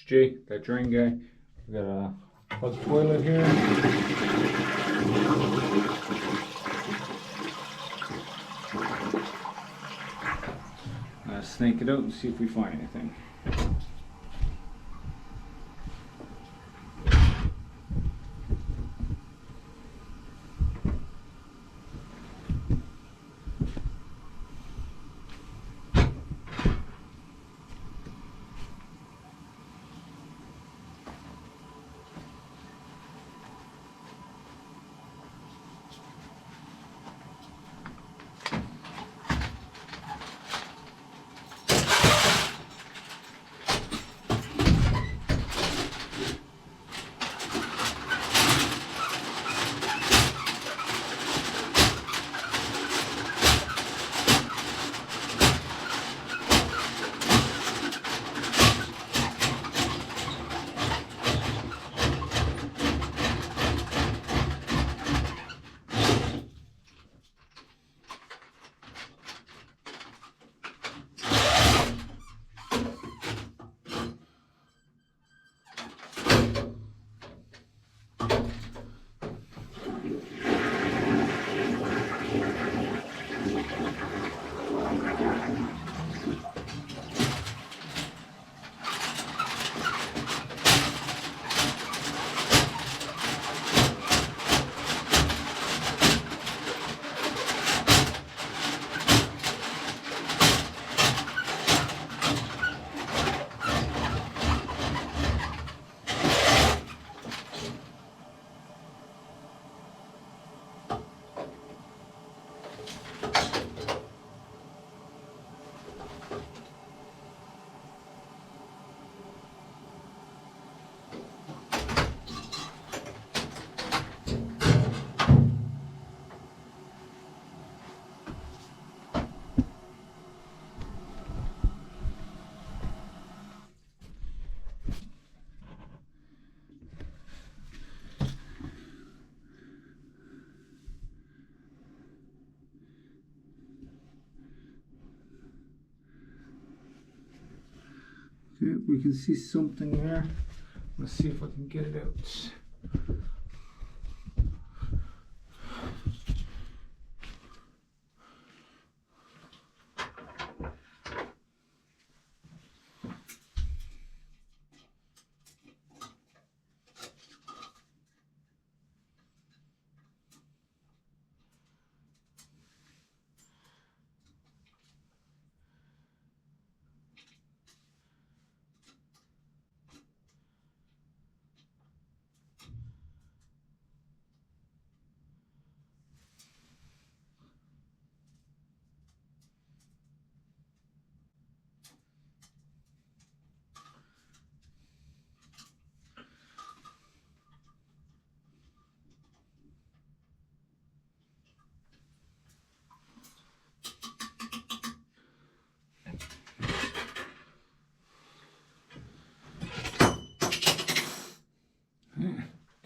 Jay, that drain guy. We got a plug toilet here. Snake it out and see if we find anything. Okay, we can see something there. Let's see if I can get it out.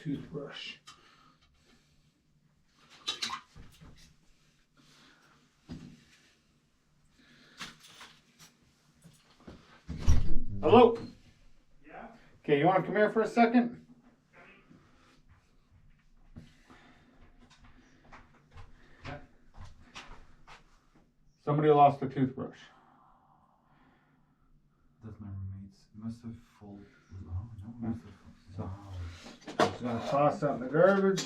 Toothbrush. Hello? Yeah? Okay, you want to come here for a second? Somebody lost a toothbrush. That's my roommate's. Must have fallen. Oh, no, must have So, fallen. I'm just gonna toss that in the garbage.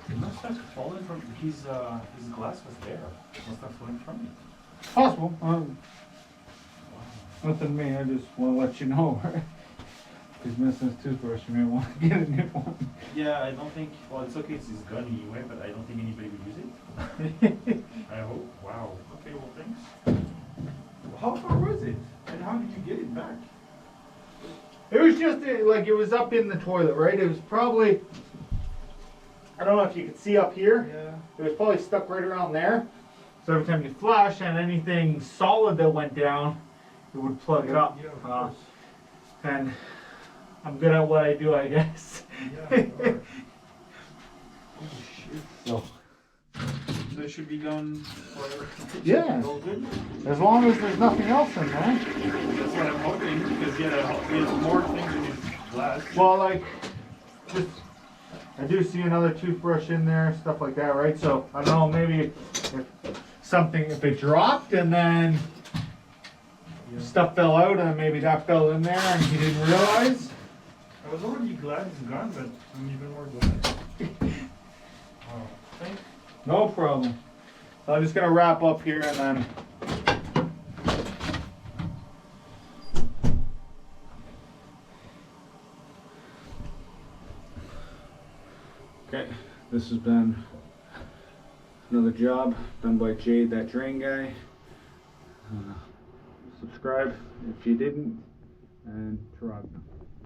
It must have fallen from his glass was there. Must have fallen from it. Possible. Nothing me. I just want to let you know. He's missing his toothbrush. You may want to get a new one. Yeah, I don't think. Well, it's okay. It's his gun anyway, but I don't think anybody would use it. I hope. Wow. Okay. Well, thanks. How far was it? And how did you get it back? It was just like it was up in the toilet, right? It was probably, I don't know if you could see up here. Yeah. It was probably stuck right around there. So every time you flush and anything solid that went down, it would plug it up. Yeah, of course. And I'm good at what I do, I guess. Yeah. Holy shit. So that should be done forever. Yeah. All good. As long as there's nothing else in there. That's what I'm hoping, because he had more things in his glass. Well, like, just, I do see another toothbrush in there, stuff like that, right? So, I don't know, maybe if it dropped and then stuff fell out and maybe that fell in there and he didn't realize. I was already glad he's gone, but I'm even more glad. Oh, thanks. No problem. So I'm just gonna wrap up here and then. Okay, this has been another job done by Jade, that drain guy. Subscribe if you didn't, and Toronto.